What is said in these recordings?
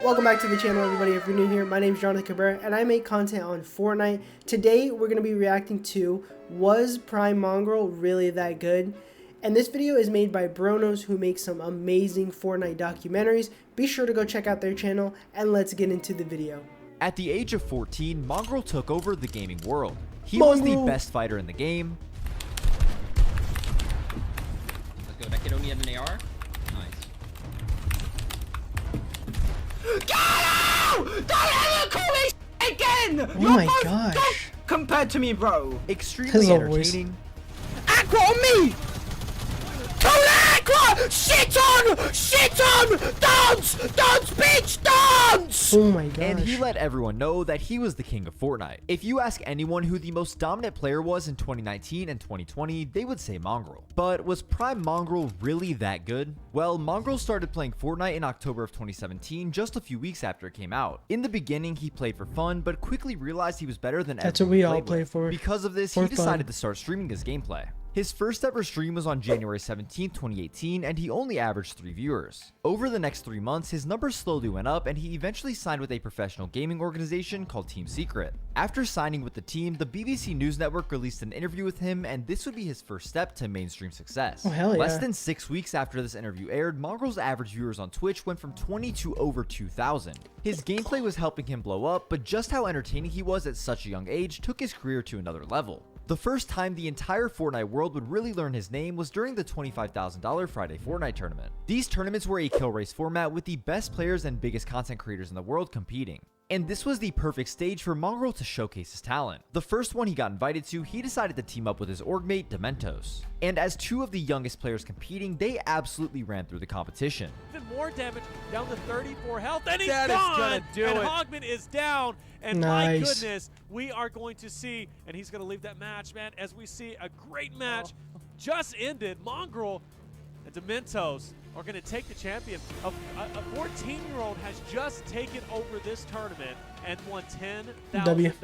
Welcome back to the channel, everybody. If you're new here, my name is Jonathan Cabrera and I make content on Fortnite. Today we're going to be reacting to, was Prime Mongraal really that good? And this video is made by Bronos, who makes some amazing Fortnite documentaries. Be sure to go check out their channel and let's get into the video. At the age of 14, Mongraal took over the gaming world. He was the best fighter in the game. Let's go. That kid only had an AR. Nice. Get out! Don't ever call me again! Oh my gosh. Compared to me, bro. Extremely entertaining. Aqua on me! Aqua! Shit on! Shit on! Dance! Dance, bitch! Dance! Oh my gosh. And he let everyone know that he was the king of Fortnite. If you ask anyone who the most dominant player was in 2019 and 2020, they would say Mongraal. But was Prime Mongraal really that good? Well, Mongraal started playing Fortnite in October of 2017, just a few weeks after it came out. In the beginning, he played for fun, but quickly realized he was better than everyone. That's what we all play for. Because of this, he decided to start streaming his gameplay. His first ever stream was on January 17, 2018, and he only averaged 3 viewers. Over the next 3 months, his numbers slowly went up, and he eventually signed with a professional gaming organization called Team Secret. After signing with the team, the BBC News Network released an interview with him, and this would be his first step to mainstream success. Oh, hell yeah. Less than 6 weeks after this interview aired, Mongraal's average viewers on Twitch went from 20 to over 2,000. His gameplay was helping him blow up, but just how entertaining he was at such a young age took his career to another level. The first time the entire Fortnite world would really learn his name was during the $25,000 Friday Fortnite tournament. These tournaments were a kill race format with the best players and biggest content creators in the world competing. And this was the perfect stage for Mongraal to showcase his talent. The first one he got invited to, he decided to team up with his org mate, Dementos. And as two of the youngest players competing, they absolutely ran through the competition. Even more damage, down to 34 health, and he's That is gone! gonna do and it. Hogman is down, and my goodness, we are going to see, and he's going to leave that match, man, as we see a great match just ended. Mongraal and Dementos are going to take the champion. A 14-year-old has just taken over this tournament and won $10,000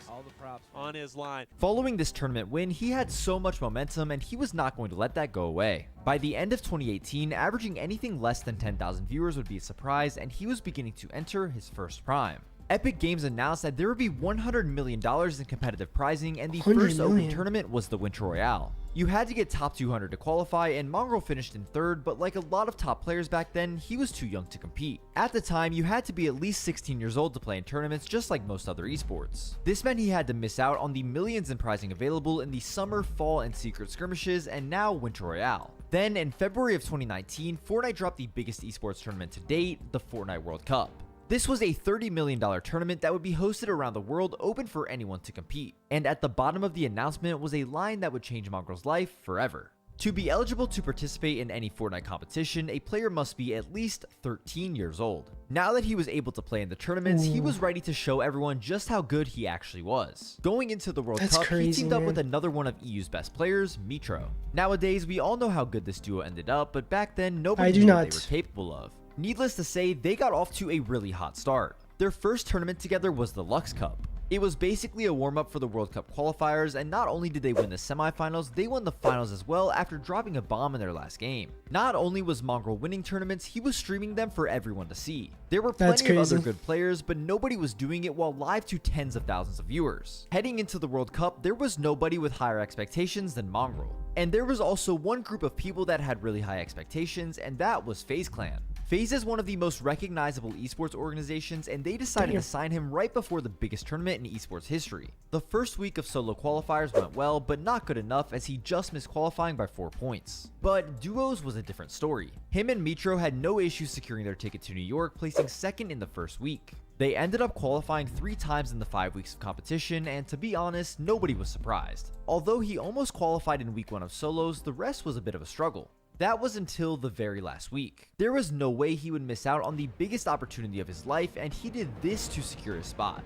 All the props on his line. Following this tournament win, he had so much momentum and he was not going to let that go away. By the end of 2018, averaging anything less than 10,000 viewers would be a surprise, and he was beginning to enter his first prime. Epic Games announced that there would be $100 million in competitive prizing, and the first open tournament was the Winter Royale. You had to get top 200 to qualify, and Mongraal finished in third, but like a lot of top players back then, he was too young to compete. At the time, you had to be at least 16 years old to play in tournaments, just like most other esports. This meant he had to miss out on the millions in prizing available in the summer, fall, and secret skirmishes, and now Winter Royale. Then, in February of 2019, Fortnite dropped the biggest esports tournament to date, the Fortnite World Cup. This was a $30 million tournament that would be hosted around the world, open for anyone to compete. And at the bottom of the announcement was a line that would change Mongraal's life forever. To be eligible to participate in any Fortnite competition, a player must be at least 13 years old. Now that he was able to play in the tournaments, he was ready to show everyone just how good he actually was. Going into the World Cup, he teamed up with another one of EU's best players, Mitro. Nowadays, we all know how good this duo ended up, but back then, nobody knew what they were capable of. Needless to say, they got off to a really hot start. Their first tournament together was the Lux Cup. It was basically a warm-up for the World Cup qualifiers, and not only did they win the semifinals, they won the finals as well after dropping a bomb in their last game. Not only was Mongraal winning tournaments, he was streaming them for everyone to see. There were plenty of other good players, but nobody was doing it while live to tens of thousands of viewers. Heading into the World Cup, there was nobody with higher expectations than Mongraal. And there was also one group of people that had really high expectations, and that was FaZe Clan. FaZe is one of the most recognizable esports organizations, and they decided to sign him right before the biggest tournament in esports history. The first week of solo qualifiers went well, but not good enough as he just missed qualifying by 4 points. But duos was a different story. Him and Mitro had no issues securing their ticket to New York, placing second in the first week. They ended up qualifying 3 times in the 5 weeks of competition, and to be honest, nobody was surprised. Although he almost qualified in week 1 of solos, the rest was a bit of a struggle. That was until the very last week. There was no way he would miss out on the biggest opportunity of his life, and he did this to secure his spot.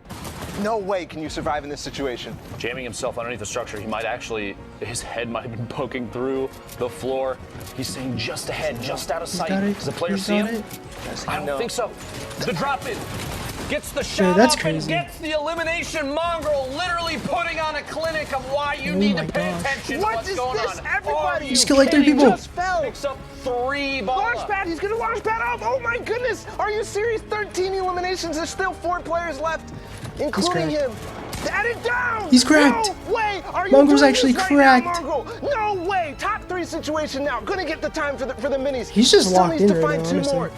No way can you survive in this situation. Jamming himself underneath the structure, he might actually, his head might have been poking through the floor. He's saying just ahead, just out of sight. Does the player see him? I don't think so. The drop in. gets the shot that's up crazy. and gets the elimination. Mongraal literally putting on a clinic of why you need to pay attention to what's going on. Everybody, Just killed like 3 people. just fell. Picks up 3 balls. Launchpad, he's gonna launchpad off. Oh my goodness, are you serious? 13 eliminations, there's still 4 players left, including him. Add it down! He's cracked. No way! Are you Mongraal's doing actually this cracked. Right now, Mongraal? No way! Top 3 situation now. Gonna get the time for the minis. He's just Still locked needs in to right find now, 2 honestly. more.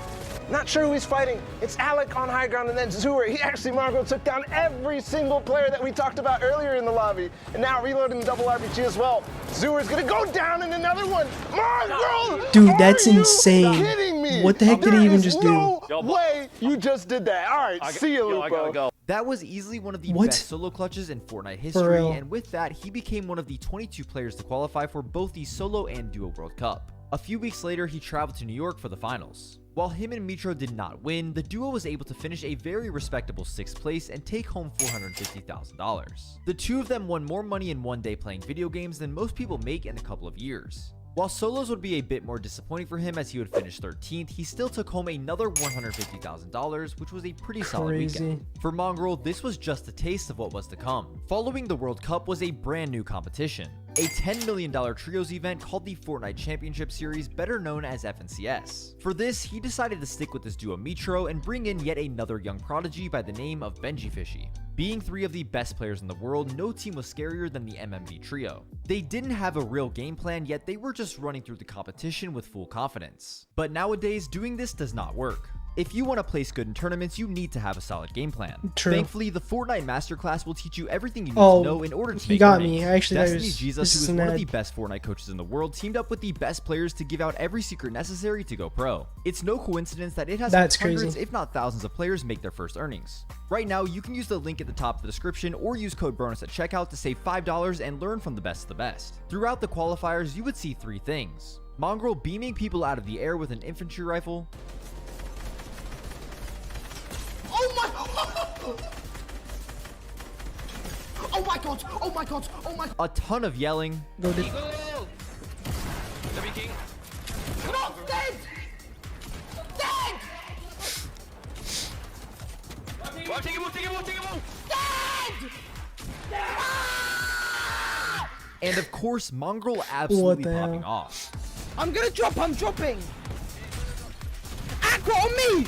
Not sure who he's fighting. It's Alec on high ground and then Zur. Mongraal took down every single player that we talked about earlier in the lobby. And now reloading the double RPG as well. Zur's gonna go down in another one. Mongraal! Dude, that's Are you insane. kidding me? What the heck did he There even is just do? no way you just did that. All right, see you, Lupo. I gotta go. That was easily one of the What? best solo clutches in Fortnite For history, real. and with that, he became one of the 22 players to qualify for both the solo and duo World Cup. A few weeks later, he traveled to New York for the finals. While him and Mitro did not win, the duo was able to finish a very respectable 6th place and take home $450,000. The two of them won more money in one day playing video games than most people make in a couple of years. While solos would be a bit more disappointing for him as he would finish 13th, he still took home another $150,000, which was a pretty solid Crazy. weekend. For Mongraal, this was just a taste of what was to come. Following the World Cup was a brand new competition, a $10 million trios event called the Fortnite Championship Series, better known as FNCS. For this, he decided to stick with his duo Mitro and bring in yet another young prodigy by the name of Benjifishy. Being 3 of the best players in the world, no team was scarier than the MMV trio. They didn't have a real game plan, yet they were just running through the competition with full confidence. But nowadays, doing this does not work. If you want to place good in tournaments, you need to have a solid game plan. True. Thankfully, the Fortnite Masterclass will teach you everything you need Oh, to know in order to he make got earnings. me. I actually thought it Destiny's was- Jesus, this who is is an one of ad. the best Fortnite coaches in the world, teamed up with the best players to give out every secret necessary to go pro. It's no coincidence that it has That's hundreds, crazy. if not thousands of players make their first earnings. Right now, you can use the link at the top of the description or use code bonus at checkout to save $5 and learn from the best of the best. Throughout the qualifiers, you would see 3 things. Mongraal beaming people out of the air with an infantry rifle, Oh my! Oh my god! Oh my god! Oh my! a ton of yelling, Go, dude. Not dead! Dead! and of course, Mongraal absolutely the popping hell? off. I'm gonna drop. I'm dropping. Aqua on me!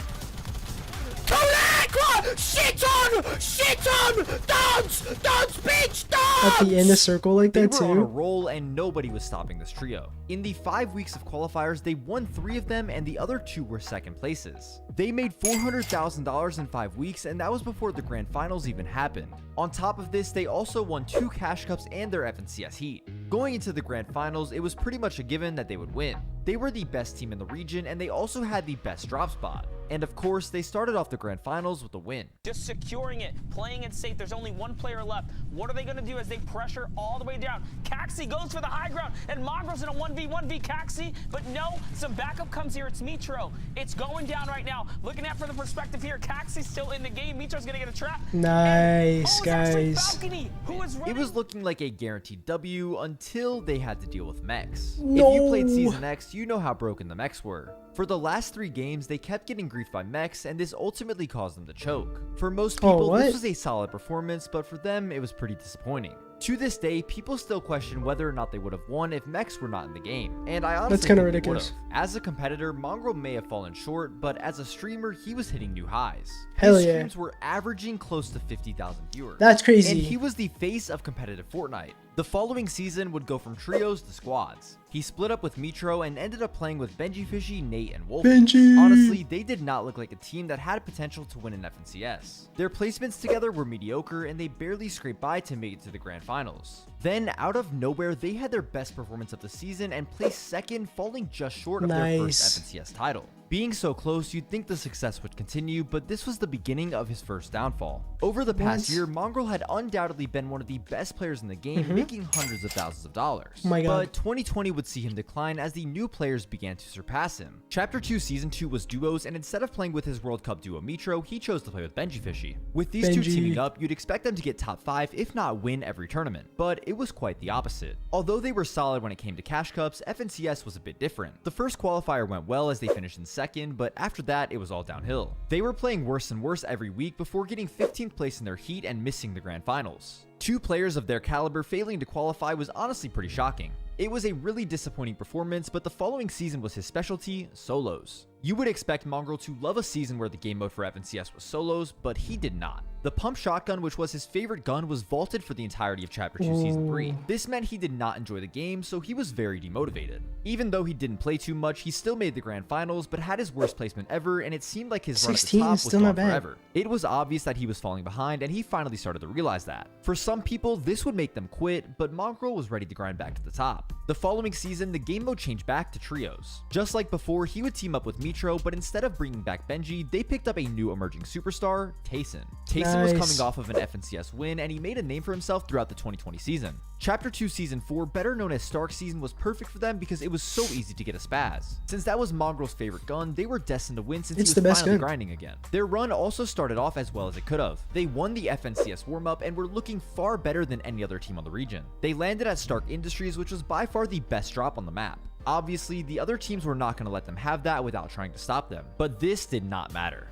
Aqua! Shit on! Shit on! Dance! Dance, bitch! Dance! At the end of circle like They that were on a too. roll and nobody was stopping this trio. In the 5 weeks of qualifiers, they won 3 of them and the other 2 were second places. They made $400,000 in 5 weeks, and that was before the grand finals even happened. On top of this, they also won 2 cash cups and their FNCS heat. Going into the grand finals, it was pretty much a given that they would win. They were the best team in the region and they also had the best drop spot. And of course, they started off the grand finals with a win. Just securing it, playing it safe. There's only 1 player left. What are they going to do as they pressure all the way down? Caxi goes for the high ground, and Mongraal's in a 1v1v Caxi, but no, some backup comes here. It's Mitro. It's going down right now. Looking at from the perspective here, Caxi's still in the game. Mitro's going to get a trap. Nice, it's actually guys. Falcony, who is running. It was looking like a guaranteed W until they had to deal with mechs. No. If you played Season X, you know how broken the mechs were. For the last 3 games, they kept getting griefed by mechs, and this ultimately caused them to choke. For most people, what? this was a solid performance, but for them, it was pretty disappointing. To this day, people still question whether or not they would have won if mechs were not in the game, and I honestly kinda think they ridiculous. would've. As a competitor, Mongraal may have fallen short, but as a streamer, he was hitting new highs. Hell His yeah. streams were averaging close to 50,000 viewers. That's crazy. And he was the face of competitive Fortnite. The following season would go from trios to squads. He split up with Mitro and ended up playing with Benjifishy, Nate, and Wolf. Benji. Honestly, they did not look like a team that had potential to win an FNCS. Their placements together were mediocre and they barely scraped by to make it to the grand finals. Then, out of nowhere, they had their best performance of the season and placed second, falling just short of their first FNCS title. Being so close, you'd think the success would continue, but this was the beginning of his first downfall. Over the past year, Mongraal had undoubtedly been one of the best players in the game, making hundreds of thousands of dollars. Oh my God. But 2020 would see him decline as the new players began to surpass him. Chapter 2 Season 2 was duos, and instead of playing with his World Cup duo Mitro, he chose to play with Benjifishy. With these two Benji. teaming up, you'd expect them to get top 5, if not win every tournament. But it was quite the opposite. Although they were solid when it came to cash cups, FNCS was a bit different. The first qualifier went well as they finished in second, but after that, it was all downhill. They were playing worse and worse every week before getting 15th place in their heat and missing the grand finals. 2 players of their caliber failing to qualify was honestly pretty shocking. It was a really disappointing performance, but the following season was his specialty, solos. You would expect Mongraal to love a season where the game mode for FNCS was solos, but he did not. The pump shotgun, which was his favorite gun, was vaulted for the entirety of Chapter 2 Season 3. This meant he did not enjoy the game, so he was very demotivated. Even though he didn't play too much, he still made the grand finals, but had his worst placement ever, and it seemed like his run at the top was gone forever. It was obvious that he was falling behind, and he finally started to realize that. For some people, this would make them quit, but Mongraal was ready to grind back to the top. The following season, the game mode changed back to trios. Just like before, he would team up with Mitro, but instead of bringing back Benji, they picked up a new emerging superstar, Tayson. Tayson was coming off of an FNCS win, and he made a name for himself throughout the 2020 season. Chapter 2 Season 4, better known as Stark Season, was perfect for them because it was so easy to get a spaz. Since that was Mongraal's favorite gun, they were destined to win since he was finally grinding again. Their run also started off as well as it could have. They won the FNCS warm-up and were looking far better than any other team on the region. They landed at Stark Industries, which was by far the best drop on the map. Obviously, the other teams were not going to let them have that without trying to stop them, but this did not matter.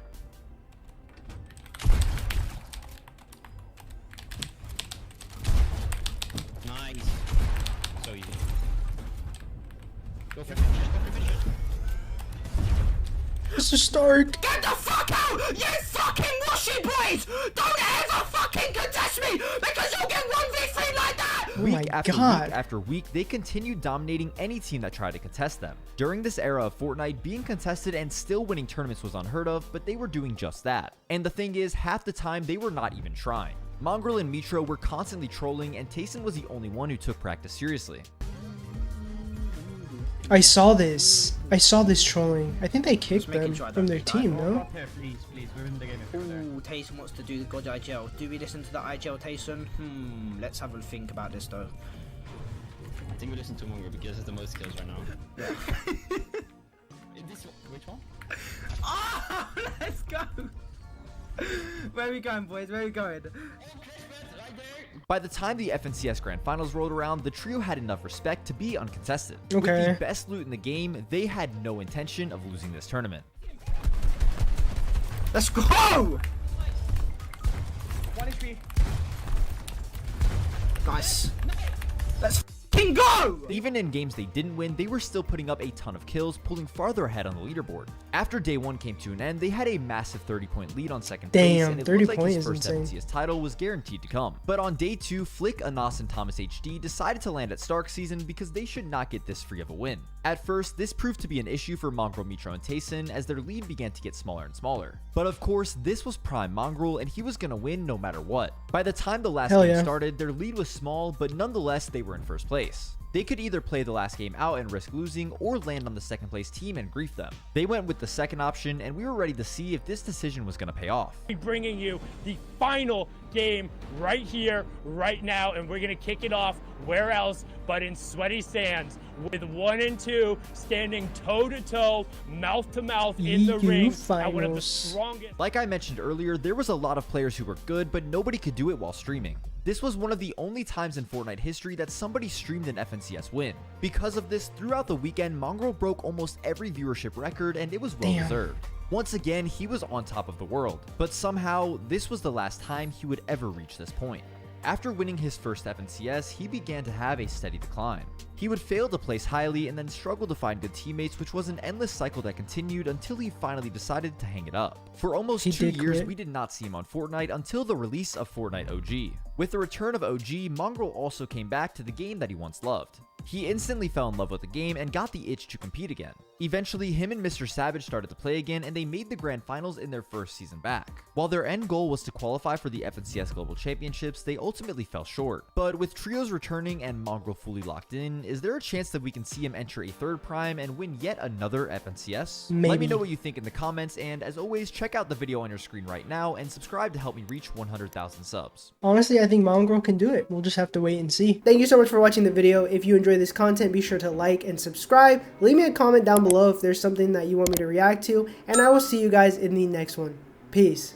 Nice. So easy. Go for finish it, go for finish it. Mr. Stark! Get the fuck out! You fucking washy boys! Don't ever fucking contest me because you'll get 1v3 like that! Week after week, they continued dominating any team that tried to contest them. During this era of Fortnite, being contested and still winning tournaments was unheard of, but they were doing just that. And the thing is, half the time, they were not even trying. Mongraal and Mitro were constantly trolling, and Tayson was the only one who took practice seriously. I saw this trolling. I think they kicked them from their team, no? Ooh, Tayson wants to do the God IGL. Do we listen to the IGL, Tayson? Let's have a think about this though. I think we listen to Mongraal because it's the most kills right now. Yeah. Which one? Oh, let's go! Where are we going, boys? Where are we going? By the time the FNCS Grand Finals rolled around, the trio had enough respect to be uncontested. Okay. With the best loot in the game, they had no intention of losing this tournament. Let's go! 1 HP. Nice. Let's f***ing go! Even in games they didn't win, they were still putting up a ton of kills, pulling farther ahead on the leaderboard. After day 1 came to an end, they had a massive 30-point lead on second place, and it looked like his first FNCS title was guaranteed to come. But on day 2, Flick, Anas, and Thomas HD decided to land at Stark Season because they should not get this free of a win. At first, this proved to be an issue for Mongraal, Mitro, and Tayson as their lead began to get smaller and smaller. But of course, this was prime Mongraal, and he was gonna win no matter what. By the time the last game started, their lead was small, but nonetheless, they were in first place. They could either play the last game out and risk losing, or land on the second place team and grief them. They went with the second option, and we were ready to see if this decision was going to pay off. We're bringing you the final game right here, right now, and we're going to kick it off where else but in Sweaty Sands, with 1 and 2 standing toe-to-toe, mouth-to-mouth in the ring at one of the strongest. Like I mentioned earlier, there was a lot of players who were good, but nobody could do it while streaming. This was one of the only times in Fortnite history that somebody streamed an FNCS win. Because of this, throughout the weekend, Mongraal broke almost every viewership record, and it was well deserved. Once again, he was on top of the world, but somehow, this was the last time he would ever reach this point. After winning his first FNCS, he began to have a steady decline. He would fail to place highly and then struggle to find good teammates, which was an endless cycle that continued until he finally decided to hang it up. For almost 2 years, we did not see him on Fortnite until the release of Fortnite OG. With the return of OG, Mongraal also came back to the game that he once loved. He instantly fell in love with the game and got the itch to compete again. Eventually, him and Mr. Savage started to play again, and they made the grand finals in their first season back. While their end goal was to qualify for the FNCS Global Championships, they ultimately fell short. But with trios returning and Mongraal fully locked in, is there a chance that we can see him enter a third prime and win yet another FNCS? Maybe. Let me know what you think in the comments, and as always, check out the video on your screen right now and subscribe to help me reach 100,000 subs. Honestly, I think Mongraal can do it. We'll just have to wait and see. Thank you so much for watching the video. If you enjoyed this content, be sure to like and subscribe. Leave me a comment down below if there's something that you want me to react to, and I will see you guys in the next one. Peace.